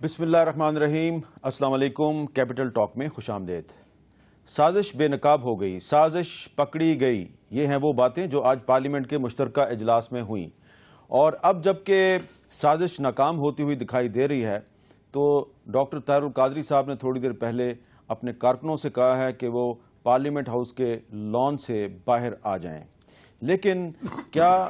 بسم اللہ الرحمن الرحیم۔ السلام علیکم۔ کیپٹل ٹاک میں خوش آمدید۔ سازش بے نقاب ہو گئی، سازش پکڑی گئی، یہ ہیں وہ باتیں جو آج پارلیمنٹ کے مشترکہ اجلاس میں ہوئیں، اور اب جب کہ سازش ناکام ہوتی ہوئی دکھائی دے رہی ہے تو ڈاکٹر طاہر القادری صاحب نے تھوڑی دیر پہلے اپنے کارکنوں سے کہا ہے کہ وہ پارلیمنٹ ہاؤس کے لان سے باہر آ جائیں۔ لیکن کیا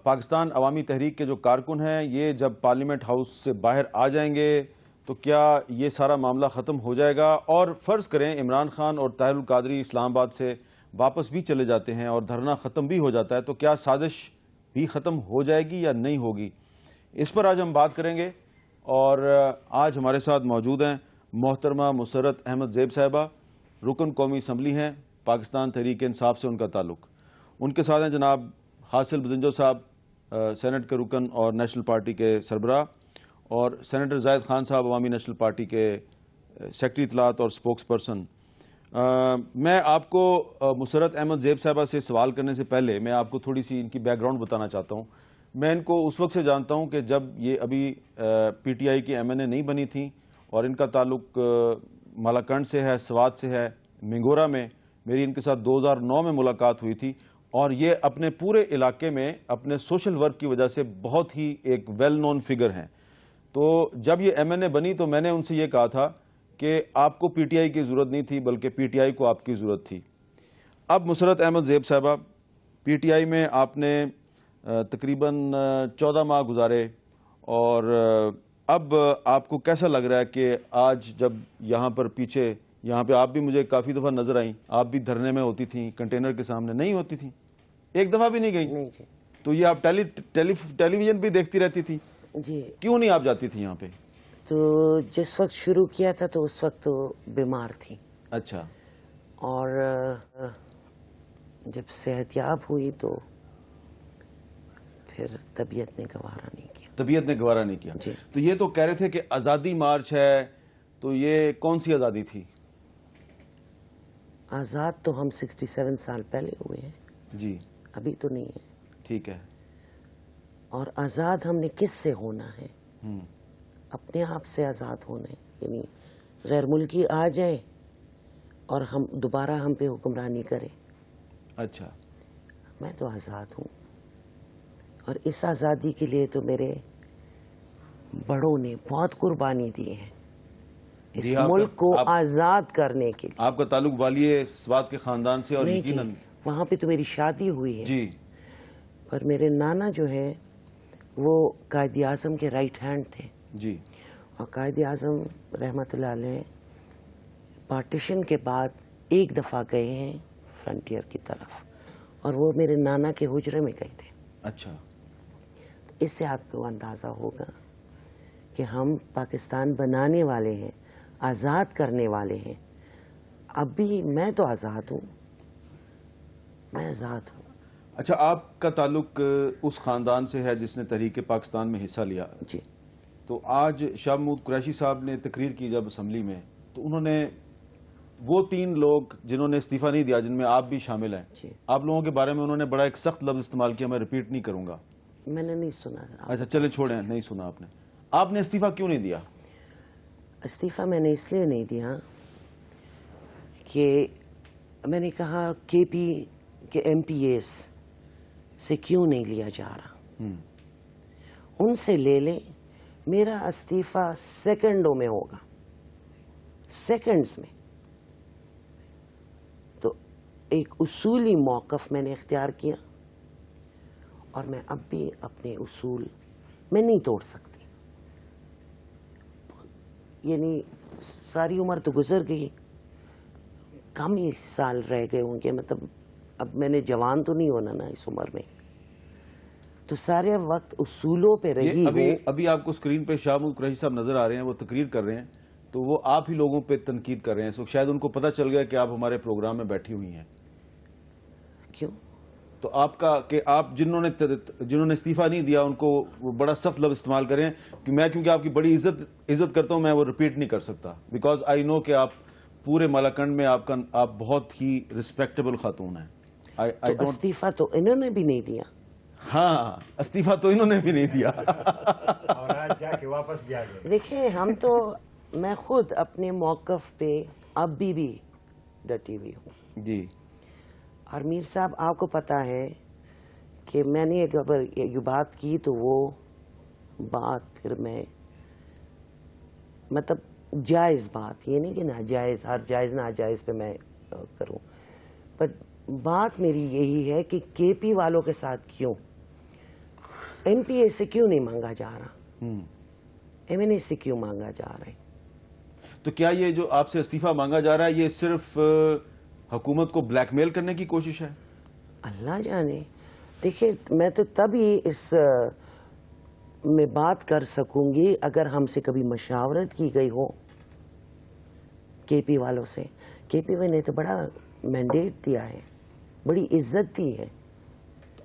پاکستان عوامی تحریک کے جو کارکن ہیں یہ جب پارلیمنٹ ہاؤس سے باہر آ جائیں گے تو کیا یہ سارا معاملہ ختم ہو جائے گا؟ اور فرض کریں عمران خان اور طاہر القادری اسلام آباد سے واپس بھی چلے جاتے ہیں اور دھرنا ختم بھی ہو جاتا ہے، تو کیا سازش بھی ختم ہو جائے گی یا نہیں ہوگی؟ اس پر آج ہم بات کریں گے، اور آج ہمارے ساتھ موجود ہیں محترمہ مسرت احمد زیب صاحبہ، رکن قومی اسمبلی ہیں، پاکستان تحریک انصاف سے ان کا تعلق۔ ان کے ساتھ ہیں جناب حاصل بدنجو صاحب، سینٹ کے رکن اور نیشنل پارٹی کے سربراہ، اور سینیٹر زاہد خان صاحب عوامی نیشنل پارٹی کے سیکرٹری اطلاعات اور سپوکس پرسن۔ میں آپ کو مسرت احمد زیب صاحبہ سے سوال کرنے سے پہلے میں آپ کو تھوڑی سی ان کی بیک گراؤنڈ بتانا چاہتا ہوں۔ میں ان کو اس وقت سے جانتا ہوں کہ جب یہ ابھی پی ٹی آئی کی ایم این اے نہیں بنی تھیں، اور ان کا تعلق مالاکنڈ سے ہے، سوات سے ہے، منگورا میں میری ان کے ساتھ 2009 میں ملاقات ہوئی تھی، اور یہ اپنے پورے علاقے میں اپنے سوشل ورک کی وجہ سے بہت ہی ایک ویل نون فگر ہیں۔ تو جب یہ ایم این اے بنی تو میں نے ان سے یہ کہا تھا کہ آپ کو پی ٹی آئی کی ضرورت نہیں تھی بلکہ پی ٹی آئی کو آپ کی ضرورت تھی۔ اب مسرت احمد زیب صاحبہ، پی ٹی آئی میں آپ نے تقریباً 14 ماہ گزارے، اور اب آپ کو کیسا لگ رہا ہے کہ آج جب یہاں پر پیچھے یہاں پہ آپ بھی مجھے کافی دفعہ نظر آئیں، آپ بھی دھرنے میں ہوتی تھیں، کنٹینر کے سامنے نہیں ہوتی تھیں، ایک دفعہ بھی نہیں گئی؟ نہیں جی۔ تو یہ آپ ٹیلی ویژن بھی دیکھتی رہتی تھی؟ جی۔ کیوں نہیں آپ جاتی تھی یہاں پہ؟ تو جس وقت شروع کیا تھا تو اس وقت تو بیمار تھی، اچھا۔ اور جب صحت یاب ہوئی تو پھر طبیعت نے گوارا نہیں کیا۔ طبیعت نے گوارا نہیں کیا؟ جی۔ تو یہ تو کہہ رہے تھے کہ آزادی مارچ ہے، تو یہ کون سی آزادی تھی؟ آزاد تو ہم 67 سال پہلے ہوئے ہیں، جی، ابھی تو نہیں ہے۔ ٹھیک ہے۔ اور آزاد ہم نے کس سے ہونا ہے؟ اپنے آپ سے آزاد ہونا ہے، یعنی غیر ملکی آ جائے اور ہم دوبارہ ہم پہ حکمرانی کرے۔ اچھا۔ میں تو آزاد ہوں، اور اس آزادی کے لیے تو میرے بڑوں نے بہت قربانی دی ہے، اس ملک کو آزاد کرنے کے لیے۔ آپ کا تعلق والیے سوات کے خاندان سے؟ اور نہیں جی، وہاں پہ تو میری شادی ہوئی ہے جی، پر میرے نانا جو ہے وہ قائد اعظم کے رائٹ ہینڈ تھے، جی، اور قائد اعظم رحمۃ اللہ علیہ پارٹیشن کے بعد ایک دفعہ گئے ہیں فرنٹیئر کی طرف، اور وہ میرے نانا کے حجرے میں گئے تھے۔ اچھا۔ اس سے آپ کو اندازہ ہوگا کہ ہم پاکستان بنانے والے ہیں، آزاد کرنے والے ہیں۔ اب بھی میں تو آزاد ہوں، میں آزاد ہوں۔ اچھا، آپ کا تعلق اس خاندان سے ہے جس نے تحریک پاکستان میں حصہ لیا؟ جی۔ تو آج شاہ محمود قریشی صاحب نے تقریر کی جب اسمبلی میں، تو انہوں نے وہ 3 لوگ جنہوں نے استعفیٰ نہیں دیا، جن میں آپ بھی شامل ہیں، جی۔ آپ لوگوں کے بارے میں انہوں نے بڑا ایک سخت لفظ استعمال کیا، میں ریپیٹ نہیں کروں گا۔ میں نے نہیں سنا۔ اچھا چلے چھوڑیں، نہیں سنا آپ نے۔ آپ نے استعفیٰ کیوں نہیں دیا؟ استعفیٰ میں نے اس لیے نہیں دیا کہ میں نے کہا کے پی کے ایم پی ایس سے کیوں نہیں لیا جا رہا، ان سے لے لیں، میرا استعفیٰ سیکنڈوں میں ہوگا، سیکنڈز میں۔ تو ایک اصولی موقف میں نے اختیار کیا، اور میں اب بھی اپنے اصول میں نہیں توڑ سکتی، یعنی ساری عمر تو گزر گئی، کم ہی سال رہ گئے ہوں گے، مطلب اب میں نے جوان تو نہیں ہونا نا اس عمر میں، تو سارے وقت اصولوں پہ رہی ہوں۔ ابھی آپ کو اسکرین پہ شاہ محمود قریشی صاحب نظر آ رہے ہیں، وہ تقریر کر رہے ہیں، تو وہ آپ ہی لوگوں پہ تنقید کر رہے ہیں، شاید ان کو پتہ چل گیا کہ آپ ہمارے پروگرام میں بیٹھی ہوئی ہیں۔ کیوں؟ تو آپ کا کہ آپ جنہوں نے استعفیٰ نہیں دیا ان کو وہ بڑا سخت لفظ استعمال کریں، کہ میں کیونکہ آپ کی بڑی عزت کرتا ہوں، میں وہ ریپیٹ نہیں کر سکتا، بیکاز آئی نو کہ آپ پورے مالاکنڈ میں آپ بہت ہی ریسپیکٹیبل خاتون ہیں۔ تو استعفیٰ تو انہوں نے بھی نہیں دیا۔ ہاں، استعفیٰ تو انہوں نے بھی نہیں دیا۔ اور آج جا کے واپس بھی آ گئے. دیکھیں ہم تو میں خود اپنے موقف پہ اب بھی ڈٹی ہوئی ہوں جی. اور میر صاحب آپ کو پتا ہے کہ میں نے اگر یہ بات کی تو وہ بات پھر میں مطلب جائز بات، یہ نہیں کہ ناجائز، ہر جائز ناجائز پہ میں کروں، پر بات میری یہی ہے کہ کے پی والوں کے ساتھ کیوں ایم پی اے سے کیوں نہیں مانگا جا رہا، ایم این اے سے کیوں مانگا جا رہا ہے. تو کیا یہ جو آپ سے استعفیٰ مانگا جا رہا ہے یہ صرف حکومت کو بلیک میل کرنے کی کوشش ہے؟ اللہ جانے. دیکھیں میں تو تبھی اس میں بات کر سکوں گی اگر ہم سے کبھی مشاورت کی گئی ہو کے پی والوں سے. کے پی نے تو بڑا مینڈیٹ دیا ہے، بڑی عزت دی ہے،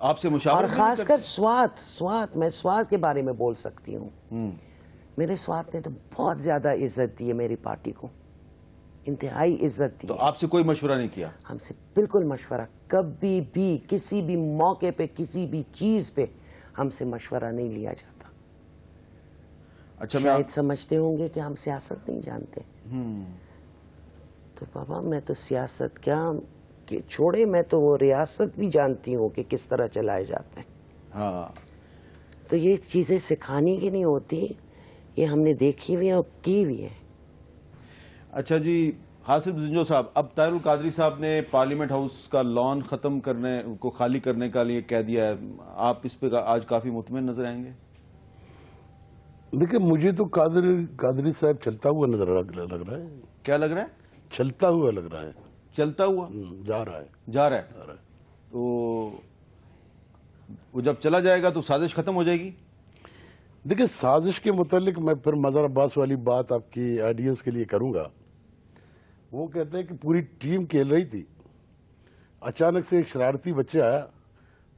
آپ سے اور مشاورت بھی نہیں خاص کر سوات میں سوات کے بارے میں بول سکتی ہوں. میرے سوات نے تو بہت زیادہ عزت دی ہے میری پارٹی کو، انتہائی عزت دی. تو آپ سے کوئی مشورہ نہیں کیا؟ ہم سے بالکل مشورہ، کبھی بھی کسی بھی موقع پہ کسی بھی چیز پہ ہم سے مشورہ نہیں لیا جاتا. اچھا شاید سمجھتے ہوں گے کہ ہم سیاست نہیں جانتے. تو بابا میں تو سیاست کیا چھوڑے، میں تو وہ ریاست بھی جانتی ہوں کہ کس طرح چلائے جاتے ہیں. ہاں. تو یہ چیزیں سکھانے کی نہیں ہوتی، یہ ہم نے دیکھی ہوئی ہے اور کی بھی ہے. اچھا جی حاسب زنجو صاحب، اب طاہر القادری صاحب نے پارلیمنٹ ہاؤس کا لان ختم کرنے کو خالی کرنے کا لیے کہہ دیا ہے، آپ اس پہ آج کافی مطمئن نظر آئیں گے؟ دیکھیں مجھے تو قادری صاحب چلتا ہوا نظر لگ رہا ہے. کیا لگ رہا ہے؟ چلتا ہوا لگ رہا ہے. چلتا ہوا جا رہا ہے. جا رہا ہے. تو وہ جب چلا جائے گا تو سازش ختم ہو جائے گی؟ دیکھیں سازش کے متعلق میں پھر مظہر عباس والی بات آپ کی آڈینس کے لیے کروں گا. وہ کہتے ہیں کہ پوری ٹیم کھیل رہی تھی، اچانک سے ایک شرارتی بچہ آیا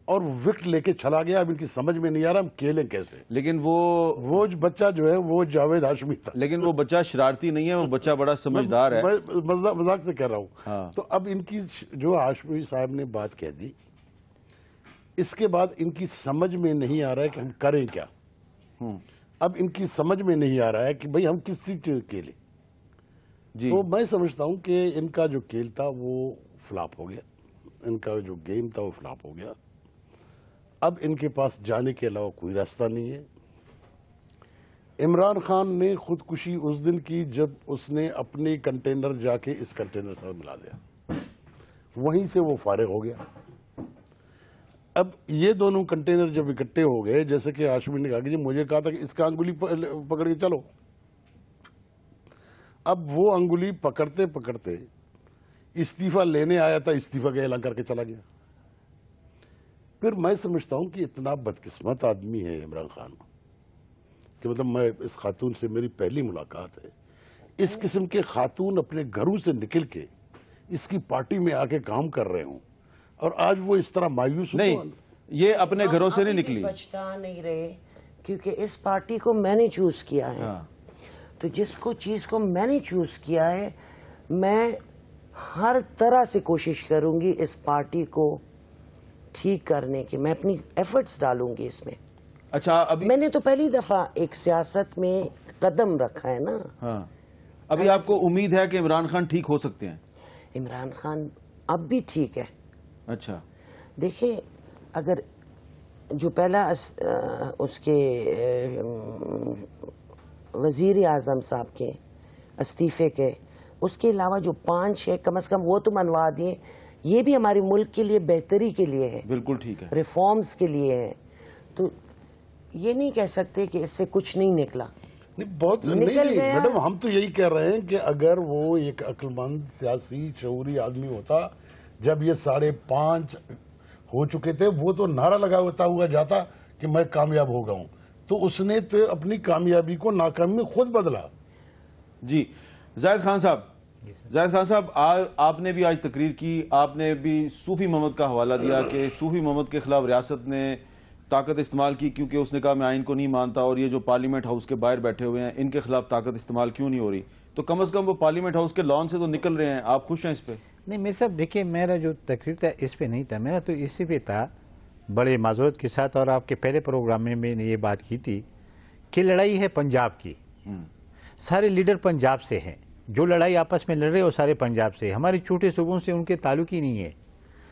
اور وکٹ لے کے چلا گیا. اب ان کی سمجھ میں نہیں آ رہا ہم کھیلیں کیسے. لیکن وہ بچہ جو ہے وہ جاوید ہاشمی تھا. لیکن وہ بچہ شرارتی نہیں ہے، وہ بچہ بڑا سمجھدار ہے. مذاق سے کہہ رہا ہوں. ہاں. تو اب ان کی جو ہاشمی صاحب نے بات کہہ دی، اس کے بعد ان کی سمجھ میں نہیں آ رہا ہے کہ ہم کریں کیا. اب ان کی سمجھ میں نہیں آ رہا ہے کہ بھئی ہم کس چیز کھیلیں. جی. تو میں سمجھتا ہوں کہ ان کا جو کھیل تھا وہ فلاپ ہو گیا، ان کا جو گیم تھا وہ فلاپ ہو گیا. اب ان کے پاس جانے کے علاوہ کوئی راستہ نہیں ہے. عمران خان نے خودکشی اس دن کی جب اس نے اپنی کنٹینر جا کے اس کنٹینر سے ملا دیا، وہیں سے وہ فارغ ہو گیا. اب یہ دونوں کنٹینر جب اکٹھے ہو گئے، جیسے کہ ہاشمی نے کہا کہ مجھے کہا تھا کہ اس کا انگلی پکڑ کے چلو. اب وہ انگلی پکڑتے پکڑتے استعفیٰ لینے آیا تھا، استعفیٰ کا اعلان کر کے چلا گیا. پھر میں سمجھتا ہوں کہ اتنا بدقسمت آدمی ہے عمران خان کہ مطلب میں اس خاتون سے میری پہلی ملاقات ہے. اس قسم کے خاتون اپنے گھروں سے نکل کے اس کی پارٹی میں آ کے کام کر رہے ہوں اور آج وہ اس طرح مایوس نہیں، یہ اپنے گھروں سے نہیں نکلی. بچتا نہیں رہے کیونکہ اس پارٹی کو میں نے چوز کیا ہے. تو جس کو چیز کو میں نے چوز کیا ہے، میں ہر طرح سے کوشش کروں گی اس پارٹی کو ٹھیک کرنے کی. میں اپنی ایفرٹس ڈالوں گی اس میں. اچھا ابھی میں نے تو پہلی دفعہ ایک سیاست میں قدم رکھا ہے نا. ہاں. ابھی آپ کو امید ہے کہ عمران خان ٹھیک ہو سکتے ہیں؟ عمران خان اب بھی ٹھیک ہے. اچھا. دیکھیں اگر جو پہلا اس کے وزیر اعظم صاحب کے استعفے کے، اس کے علاوہ جو 5-6 کم از کم وہ تو منوا دیے، یہ بھی ہمارے ملک کے لیے بہتری کے لیے ہے، بالکل ٹھیک ہے، ریفارمز کے لیے ہے. تو یہ نہیں کہہ سکتے کہ اس سے کچھ نہیں نکلا. بہت نہیں میڈم، ہم تو یہی کہہ رہے ہیں کہ اگر وہ ایک عقل مند سیاسی شعوری آدمی ہوتا، جب یہ 5.5 ہو چکے تھے، وہ تو نعرہ لگا ہوا جاتا کہ میں کامیاب ہو گیا ہوں. تو اس نے تو اپنی کامیابی کو ناکامی میں خود بدلا. جی زاہد خان صاحب، آپ نے بھی آج تقریر کی، آپ نے بھی صوفی محمد کا حوالہ دیا کہ صوفی محمد کے خلاف ریاست نے طاقت استعمال کی کیونکہ اس نے کہا میں آئین کو نہیں مانتا، اور یہ جو پارلیمنٹ ہاؤس کے باہر بیٹھے ہوئے ہیں ان کے خلاف طاقت استعمال کیوں نہیں ہو رہی؟ تو کم از کم وہ پارلیمنٹ ہاؤس کے لان سے تو نکل رہے ہیں. آپ خوش ہیں اس پہ؟ نہیں میرے صاحب دیکھیں، میرا جو تقریر تھا اس پہ نہیں تھا، میرا تو اسی پہ تھا بڑے معذرت کے ساتھ. اور آپ کے پہلے پروگرام میں میں نے یہ بات کی تھی کہ لڑائی ہے پنجاب کی، سارے لیڈر پنجاب سے ہیں، جو لڑائی آپس میں لڑ رہے وہ سارے پنجاب سے، ہمارے چھوٹے صوبوں سے ان کے تعلق ہی نہیں ہے۔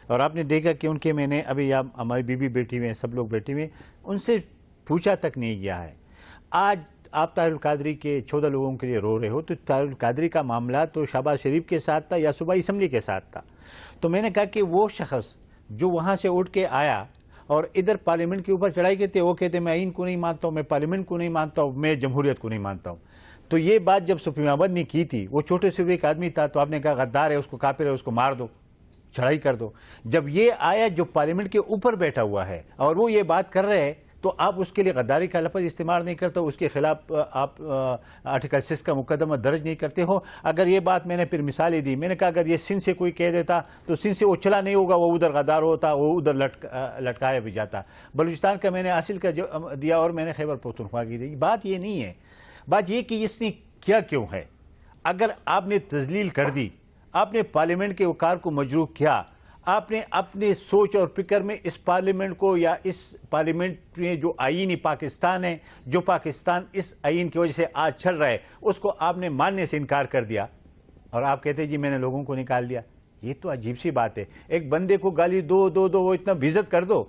اور آپ نے دیکھا کہ ان کے میں نے ابھی ہماری بیوی بیٹھی ہوئے ہیں، سب لوگ بیٹھے ہوئے ہیں، ان سے پوچھا تک نہیں گیا ہے۔ آج آپ طاہر القادری کے 14 لوگوں کے لیے رو رہے ہو، تو طاہر القادری کا معاملہ تو شہباز شریف کے ساتھ تھا یا صوبائی اسمبلی کے ساتھ تھا۔ تو میں نے کہا کہ وہ شخص جو وہاں سے اٹھ کے آیا اور ادھر پارلیمنٹ کے اوپر چڑھائی کرتے، وہ کہتے میں آئین کو نہیں مانتا ہوں، میں پارلیمنٹ کو نہیں مانتا ہوں، میں جمہوریت کو نہیں مانتا ہوں۔ تو یہ بات جب سپریم احمد نے کی تھی، وہ چھوٹے سے ایک آدمی تھا، تو آپ نے کہا غدار ہے، اس کو کافر ہے، اس کو مار دو، چڑھائی کر دو۔ جب یہ آیا جو پارلیمنٹ کے اوپر بیٹھا ہوا ہے اور وہ یہ بات کر رہے ہیں، تو آپ اس کے لیے غداری کا لفظ استعمال نہیں کرتے، اس کے خلاف آپ آرٹیکل 6 کا مقدمہ درج نہیں کرتے ہو۔ اگر یہ بات میں نے پھر مثالیں دی، میں نے کہا اگر یہ سندھ سے کوئی کہہ دیتا تو سندھ سے وہ چلا نہیں ہوگا، وہ ادھر غدار ہوتا، وہ ادھر لٹکایا بھی جاتا۔ بلوچستان کا میں نے حاصل کا دیا اور میں نے خیبر پختونخوا کی دی۔ بات یہ نہیں ہے، بات یہ کہ اس نے کیا کیوں ہے۔ اگر آپ نے تذلیل کر دی، آپ نے پارلیمنٹ کے وقار کو مجروح کیا، آپ نے اپنے سوچ اور فکر میں اس پارلیمنٹ کو یا اس پارلیمنٹ میں جو آئینی پاکستان ہے، جو پاکستان اس آئین کی وجہ سے آج چل رہا ہے، اس کو آپ نے ماننے سے انکار کر دیا، اور آپ کہتے ہیں جی میں نے لوگوں کو نکال دیا۔ یہ تو عجیب سی بات ہے، ایک بندے کو گالی دو وہ اتنا بےعزت کر دو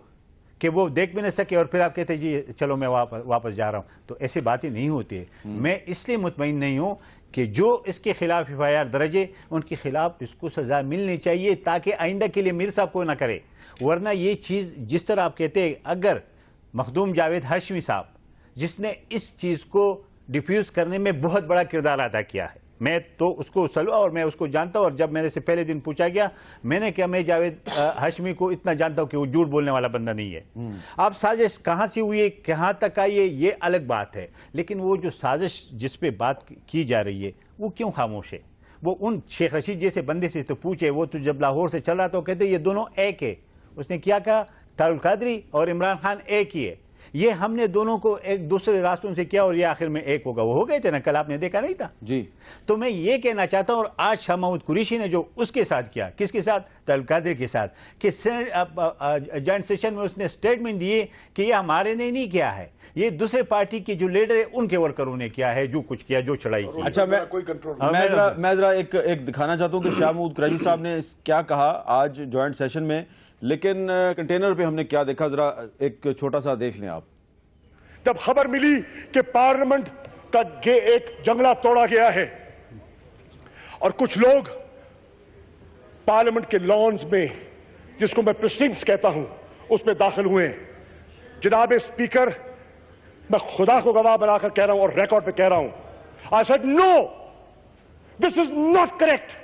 کہ وہ دیکھ بھی نہیں سکے، اور پھر آپ کہتے ہیں جی چلو میں واپس جا رہا ہوں۔ تو ایسی باتیں نہیں ہوتی ہے۔ میں اس لیے مطمئن نہیں ہوں کہ جو اس کے خلاف FIR درجے، ان کے خلاف اس کو سزا ملنی چاہیے، تاکہ آئندہ کے لیے میر صاحب کو نہ کرے۔ ورنہ یہ چیز جس طرح آپ کہتے ہیں، اگر مخدوم جاوید ہاشمی صاحب جس نے اس چیز کو ڈیفیوز کرنے میں بہت بڑا کردار ادا کیا ہے، میں تو اس کو سلوا اور میں اس کو جانتا ہوں، اور جب میرے سے پہلے دن پوچھا گیا، میں نے کہا میں جاوید ہاشمی کو اتنا جانتا ہوں کہ وہ جھوٹ بولنے والا بندہ نہیں ہے۔ آپ سازش کہاں سے ہوئی ہے، کہاں تک آئی ہے، یہ الگ بات ہے، لیکن وہ جو سازش جس پہ بات کی جا رہی ہے وہ کیوں خاموش ہے؟ وہ ان شیخ رشید جیسے بندے سے تو پوچھے، وہ تو جب لاہور سے چل رہا تو کہتے یہ دونوں ایک ہے۔ اس نے کیا کہا؟ طاہر القادری اور عمران خان ایک ہی ہے، یہ ہم نے دونوں کو ایک دوسرے راستوں سے کیا اور یہ آخر میں ایک ہوگا۔ وہ ہو گئے تھے نا، کل آپ نے دیکھا نہیں تھا؟ جی۔ تو میں یہ کہنا چاہتا ہوں، اور آج شاہ محمود قریشی نے جو اس کے ساتھ کیا، کس کے ساتھ؟ طاہر القادری کے ساتھ، کہ جوائنٹ سیشن میں اس نے سٹیٹمنٹ دیے کہ یہ ہمارے نے نہیں کیا ہے، یہ دوسرے پارٹی کے جو لیڈر ہیں ان کے ورکروں نے کیا ہے، جو کچھ کیا، جو چڑھائی کی۔ اچھا، میں ذرا ایک دکھانا چاہتا ہوں کہ شاہ محمود قریشی صاحب نے کیا کہا آج جوائنٹ سیشن میں، لیکن کنٹینر پہ ہم نے کیا دیکھا، ذرا ایک چھوٹا سا دیکھ لیں آپ۔ جب خبر ملی کہ پارلیمنٹ کا ایک جنگلہ توڑا گیا ہے اور کچھ لوگ پارلیمنٹ کے لانز میں، جس کو میں پریسٹنگز کہتا ہوں، اس میں داخل ہوئے ہیں، جناب اسپیکر میں خدا کو گواہ بنا کر کہہ رہا ہوں اور ریکارڈ پہ کہہ رہا ہوں، I said no, this is not correct,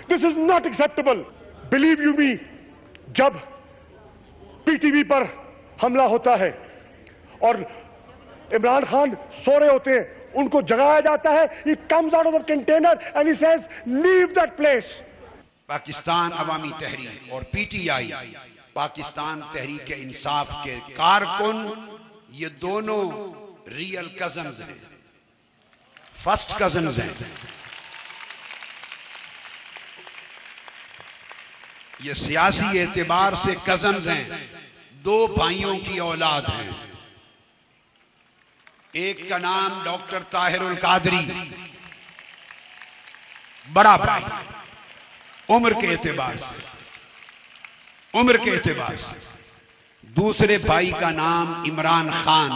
this is not acceptable. Believe you me, جب PTV پر حملہ ہوتا ہے اور عمران خان سو رہے ہوتے ہیں، ان کو جگایا جاتا ہے، he comes out of the container and he says leave that place. Pakistan عوامی تحریک اور PTI پاکستان تحریک انصاف کے کارکن، یہ دونوں ریئل کزنز ہیں، فرسٹ کزنز ہیں۔ یہ سیاسی اعتبار سے کزنز ہیں، دو بھائیوں کی اولاد ہیں۔ ایک کا نام ڈاکٹر طاہر القادری، بڑا بھائی، عمر کے اعتبار سے، دوسرے بھائی کا نام عمران خان،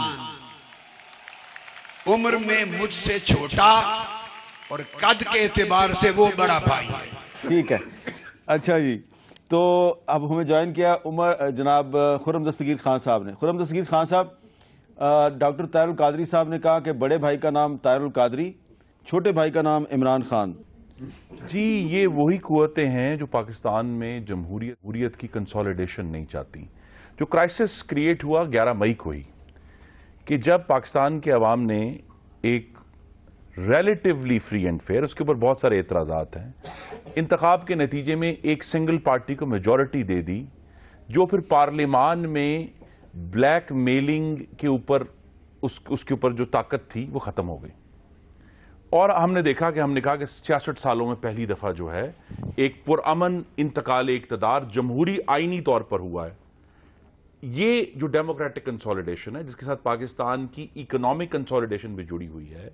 عمر میں مجھ سے چھوٹا اور قد کے اعتبار سے وہ بڑا بھائی ہے۔ ٹھیک ہے، اچھا جی، تو اب ہمیں جوائن کیا جناب خرم دستگیر خان صاحب نے۔ خرم دستگیر خان صاحب، ڈاکٹر طاہر القادری صاحب نے کہا کہ بڑے بھائی کا نام طاہر القادری، چھوٹے بھائی کا نام عمران خان۔ جی، یہ وہی قوتیں ہیں جو پاکستان میں جمہوریت کی کنسولیڈیشن نہیں چاہتی۔ جو کرائسس کریٹ ہوا 11 مئی کو ہی، کہ جب پاکستان کے عوام نے ایک ریلیٹیولی فری اینڈ فیئر، اس کے اوپر بہت سارے اعتراضات ہیں، انتخاب کے نتیجے میں ایک سنگل پارٹی کو میجورٹی دے دی، جو پھر پارلیمان میں بلیک میلنگ کے اوپر اس کے اوپر جو طاقت تھی وہ ختم ہو گئی۔ اور ہم نے دیکھا کہ 66 سالوں میں پہلی دفعہ جو ہے ایک پرامن انتقال اقتدار جمہوری آئینی طور پر ہوا ہے۔ یہ جو ڈیموکریٹک کنسولیڈیشن ہے جس کے ساتھ پاکستان کی اکنامک کنسولیڈیشن بھی جڑی ہوئی ہے،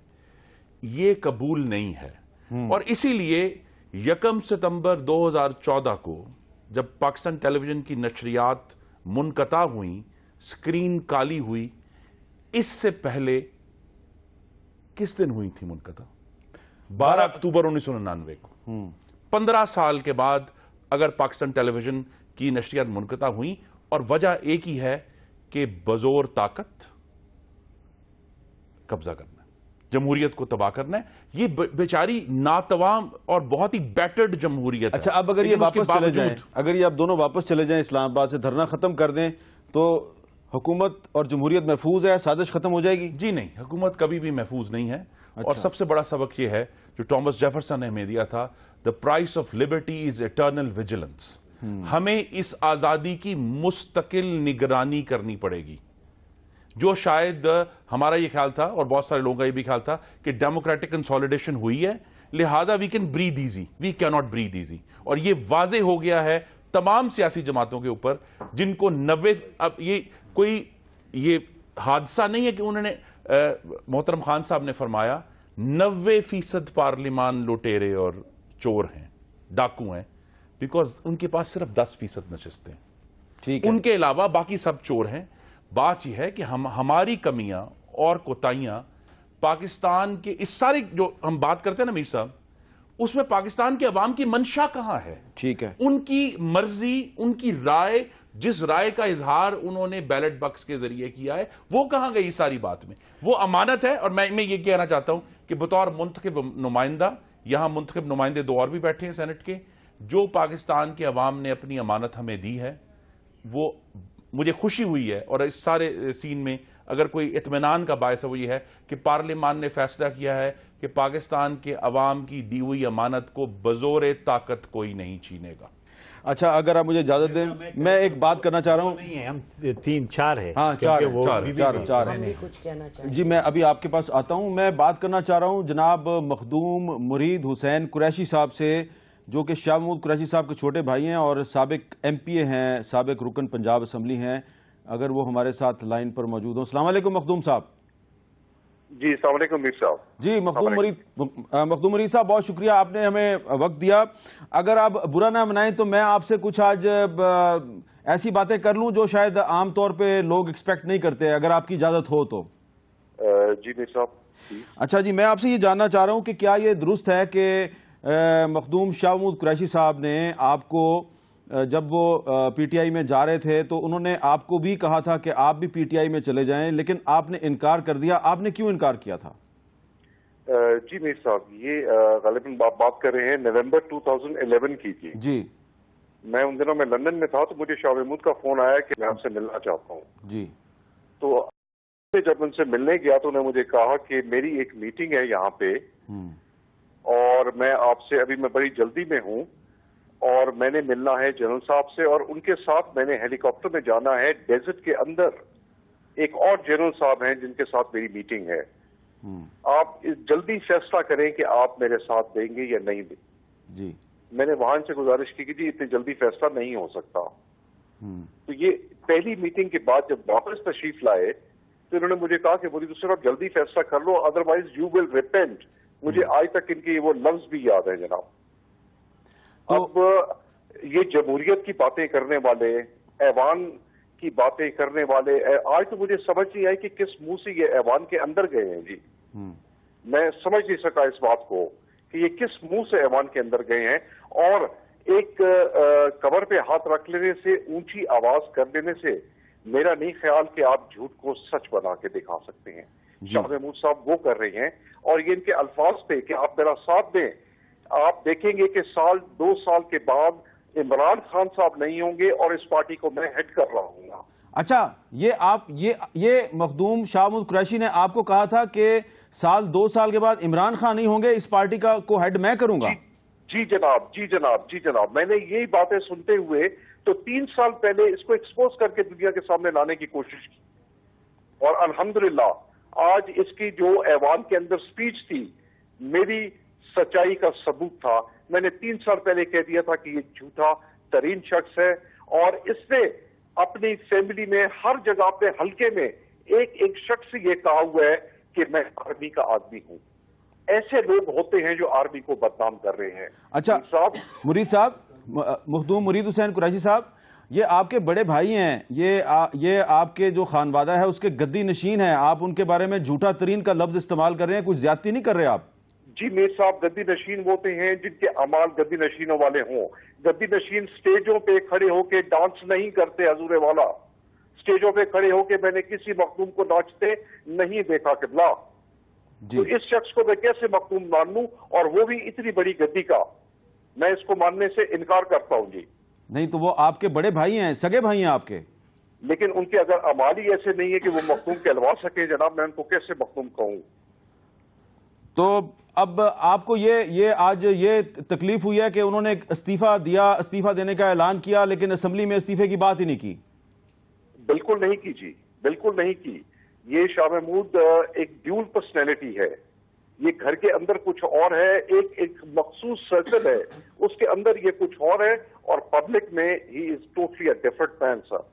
یہ قبول نہیں ہے. اور اسی لیے 1 ستمبر 2014 کو جب پاکستان ٹیلی ویژن کی نشریات منقطع ہوئیں، سکرین کالی ہوئی، اس سے پہلے کس دن ہوئی تھی منقطع؟ 12 اکتوبر 1999 کو. 15 سال کے بعد اگر پاکستان ٹیلی ویژن کی نشریات منقطع ہوئیں، اور وجہ ایک ہی ہے کہ بزور طاقت قبضہ کرنا ہے، جمہوریت کو تباہ کرنا ہے. یہ بیچاری ناتوام اور بہت ہی بیٹرڈ جمہوریت ہے. اچھا، اب اگر یہ واپس چلے جائیں، اگر یہ اب دونوں واپس چلے جائیں، اسلام آباد سے دھرنا ختم کر دیں، تو حکومت اور جمہوریت محفوظ ہے، سازش ختم ہو جائے گی؟ جی نہیں، حکومت کبھی بھی محفوظ نہیں ہے. اور سب سے بڑا سبق یہ ہے جو ٹامس جیفرسن نے ہمیں دیا تھا، the price of liberty is eternal vigilance. ہمیں اس آزادی کی مستقل نگرانی کرنی پڑے گی، جو شاید ہمارا یہ خیال تھا اور بہت سارے لوگوں کا یہ بھی خیال تھا کہ ڈیموکریٹک کنسولیڈیشن ہوئی ہے لہذا وی کین بریتھ ایزی. وی کی ناٹ بریتھ ایزی. اور یہ واضح ہو گیا ہے تمام سیاسی جماعتوں کے اوپر جن کو 90، اب یہ کوئی یہ حادثہ نہیں ہے کہ انہوں نے محترم خان صاحب نے فرمایا 90% پارلیمان لوٹیرے اور چور ہیں، ڈاکو ہیں، بیکاز ان کے پاس صرف 10% نشستیں ہیں. ٹھیک ہے، ان کے علاوہ باقی سب چور ہیں. بات یہ ہے کہ ہماری کمیاں اور کوتاہیاں پاکستان کے اس ساری جو ہم بات کرتے ہیں نا میر صاحب، اس میں پاکستان کے عوام کی منشا کہاں ہے؟ ٹھیک ہے، ان کی مرضی، ان کی رائے، جس رائے کا اظہار انہوں نے بیلٹ باکس کے ذریعے کیا ہے، وہ کہاں گئی ساری بات میں؟ وہ امانت ہے. اور میں یہ کہنا چاہتا ہوں کہ بطور منتخب نمائندہ، یہاں منتخب نمائندے 2 اور بھی بیٹھے ہیں سینٹ کے، جو پاکستان کے عوام نے اپنی امانت ہمیں دی ہے، وہ مجھے خوشی ہوئی ہے. اور اس سارے سین میں اگر کوئی اطمینان کا باعث ہے وہ یہ ہے کہ پارلیمان نے فیصلہ کیا ہے کہ پاکستان کے عوام کی دی ہوئی امانت کو بزور طاقت کوئی نہیں چھینے گا. اچھا اگر آپ مجھے اجازت دیں، میں ایک بات کرنا چاہ رہا ہوں. نہیں ہے، ہم 3-4 ہیں. ہاں، 4 ہیں. کچھ کہنا چاہیے. جی میں ابھی آپ کے پاس آتا ہوں. میں بات کرنا چاہ رہا ہوں جناب مخدوم مرید حسین قریشی صاحب سے، جو کہ شاہ محمود قریشی صاحب کے چھوٹے بھائی ہیں اور سابق MPA ہیں، سابق رکن پنجاب اسمبلی ہیں. اگر وہ ہمارے ساتھ لائن پر موجود ہوں. السلام علیکم مخدوم صاحب. جی السلام علیکم میر صاحب. جی مخدوم مرید صاحب، بہت شکریہ آپ نے ہمیں وقت دیا. اگر آپ برا نہ منائیں تو میں آپ سے کچھ آج ایسی باتیں کر لوں جو شاید عام طور پہ لوگ ایکسپیکٹ نہیں کرتے، اگر آپ کی اجازت ہو تو. جی میر صاحب. اچھا جی، میں آپ سے یہ جاننا چاہ رہا ہوں کہ کیا یہ درست ہے کہ مخدوم شاہ محمود قریشی صاحب نے آپ کو جب وہ PTI میں جا رہے تھے تو انہوں نے آپ کو بھی کہا تھا کہ آپ بھی PTI میں چلے جائیں، لیکن آپ نے انکار کر دیا. آپ نے کیوں انکار کیا تھا؟ جی میر صاحب، یہ غالباً بات کر رہے ہیں نومبر 2011 کی تھی. جی میں ان دنوں میں لندن میں تھا تو مجھے شاہ محمود کا فون آیا کہ میں آپ سے ملنا چاہتا ہوں. جی تو جب ان سے ملنے گیا تو انہوں نے مجھے کہا کہ میری ایک میٹنگ ہے یہاں پہ اور میں آپ سے ابھی میں بڑی جلدی میں ہوں اور میں نے ملنا ہے جنرل صاحب سے، اور ان کے ساتھ میں نے ہیلی کاپٹر میں جانا ہے ڈیزرٹ کے اندر. ایک اور جنرل صاحب ہیں جن کے ساتھ میری میٹنگ ہے. آپ جلدی فیصلہ کریں کہ آپ میرے ساتھ دیں گے یا نہیں دیں. جی میں نے وہاں سے گزارش کی کہ جی اتنی جلدی فیصلہ نہیں ہو سکتا. تو یہ پہلی میٹنگ کے بعد جب واپس تشریف لائے تو انہوں نے مجھے کہا کہ مودی صاحب جلدی فیصلہ کر لو، ادروائز یو ول ریپینٹ. مجھے آج تک ان کے وہ لفظ بھی یاد ہیں جناب. اب یہ جمہوریت کی باتیں کرنے والے، ایوان کی باتیں کرنے والے، آج تو مجھے سمجھ نہیں آئی کہ کس منہ سے یہ ایوان کے اندر گئے ہیں. جی میں سمجھ نہیں سکا اس بات کو کہ یہ کس منہ سے ایوان کے اندر گئے ہیں. اور ایک کمر پہ ہاتھ رکھ لینے سے، اونچی آواز کر لینے سے میرا نہیں خیال کہ آپ جھوٹ کو سچ بنا کے دکھا سکتے ہیں. شاہ محمود صاحب وہ کر رہے ہیں اور یہ ان کے الفاظ پہ کہ آپ میرا ساتھ دیں. آپ دیکھیں گے کہ 2 سال کے بعد عمران خان صاحب نہیں ہوں گے اور اس پارٹی کو میں ہیڈ کر رہا ہوں گا. اچھا، یہ مخدوم شاہ محمود قریشی نے آپ کو کہا تھا کہ 2 سال کے بعد عمران خان نہیں ہوں گے، اس پارٹی کو ہیڈ میں کروں گا؟ جی جناب، جی جناب، جی جناب. میں نے یہی باتیں سنتے ہوئے تو 3 سال پہلے اس کو ایکسپوز کر کے دنیا کے سامنے لانے کی کوشش کی، اور الحمدللہ آج اس کی جو ایوان کے اندر سپیچ تھی میری سچائی کا ثبوت تھا. میں نے 3 سال پہلے کہہ دیا تھا کہ یہ جھوٹا ترین شخص ہے اور اس نے اپنی فیملی میں ہر جگہ پہ حلقے میں ایک ایک شخص یہ کہا ہوا ہے کہ میں آرمی کا آدمی ہوں. ایسے لوگ ہوتے ہیں جو آرمی کو بدنام کر رہے ہیں. اچھا مرید صاحب, مخدوم مرید حسین قریشی صاحب, یہ آپ کے بڑے بھائی ہیں, یہ آپ کے جو خانوادہ ہے اس کے گدی نشین ہیں, آپ ان کے بارے میں جھوٹا ترین کا لفظ استعمال کر رہے ہیں, کچھ زیادتی نہیں کر رہے آپ؟ جی میر صاحب, گدی نشین ہوتے ہیں جن کے اعمال گدی نشینوں والے ہوں. گدی نشین سٹیجوں پہ کھڑے ہو کے ڈانس نہیں کرتے حضور والا. سٹیجوں پہ کھڑے ہو کے میں نے کسی مخدوم کو ناچتے نہیں دیکھا قبلہ. تو اس شخص کو میں کیسے مخدوم مان لوں, اور وہ بھی اتنی بڑی گدی کا؟ میں اس کو ماننے سے انکار کرتا ہوں جی. نہیں تو وہ آپ کے بڑے بھائی ہیں, سگے بھائی ہیں آپ کے, لیکن ان کے اگر اعمال ہی ایسے نہیں ہے کہ وہ مخدوم کہلوا سکے جناب, میں ان کو کیسے مخدوم کہوں؟ تو اب آپ کو یہ آج یہ تکلیف ہوئی ہے کہ انہوں نے استعفیٰ دیا, استعفیٰ دینے کا اعلان کیا, لیکن اسمبلی میں استعفے کی بات ہی نہیں کی؟ بالکل نہیں کی جی, بالکل نہیں کی. یہ شاہ محمود ایک ڈیول پرسنالٹی ہے. یہ گھر کے اندر کچھ اور ہے, ایک مخصوص سرکل ہے, اس کے اندر یہ کچھ اور ہے, اور پبلک میں ہی از ٹوٹلی اے ڈفرنٹ مین سر.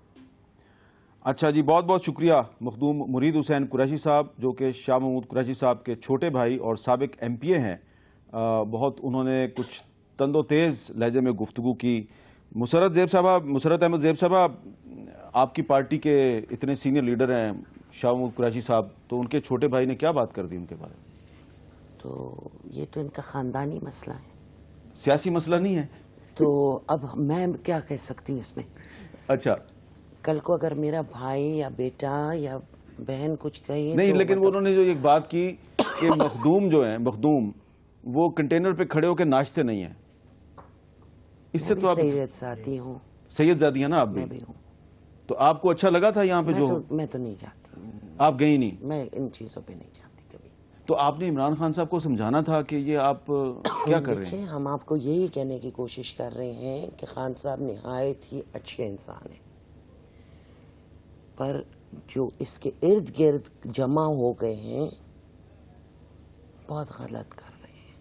اچھا جی, بہت بہت شکریہ مخدوم مرید حسین قریشی صاحب, جو کہ شاہ محمود قریشی صاحب کے چھوٹے بھائی اور سابق ایم پی اے ہیں. بہت انہوں نے کچھ تند و تیز لہجے میں گفتگو کی. مسرت احمد زیب صاحبہ, آپ کی پارٹی کے اتنے سینئر لیڈر ہیں شاہ محمود قریشی صاحب, تو ان کے چھوٹے بھائی نے کیا بات کر دی ان کے بارے میں؟ تو یہ تو ان کا خاندانی مسئلہ ہے, سیاسی مسئلہ نہیں ہے. تو اب میں کیا کہہ سکتی ہوں اس میں؟ اچھا, کل کو اگر میرا بھائی یا بیٹا یا بہن کچھ کہے نہیں, لیکن انہوں نے جو ایک بات کی کہ مخدوم جو ہیں, مخدوم وہ کنٹینر پہ کھڑے ہو کے ناچتے نہیں ہیں. اس سے تو آپ سید زادی ہوں. سید زادی ہیں نا آپ بھی, ہوں. تو آپ کو اچھا لگا تھا یہاں پہ جو؟ میں تو نہیں جاتی, آپ گئی نہیں؟ میں ان چیزوں پہ نہیں جاتی کبھی. تو آپ نے عمران خان صاحب کو سمجھانا تھا کہ یہ آپ کیا کر رہے ہیں؟ ہم آپ کو یہی کہنے کی کوشش کر رہے ہیں کہ خان صاحب نہایت ہی اچھے انسان ہیں, پر جو اس کے ارد گرد جمع ہو گئے ہیں بہت غلط کر رہے ہیں,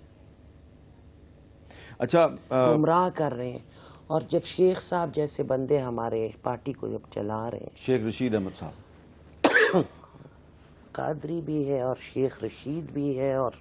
اچھا گمراہ کر رہے ہیں. اور جب شیخ صاحب جیسے بندے ہمارے پارٹی کو جب چلا رہے ہیں, شیخ رشید احمد صاحب قادری بھی ہے اور شیخ رشید بھی ہے اور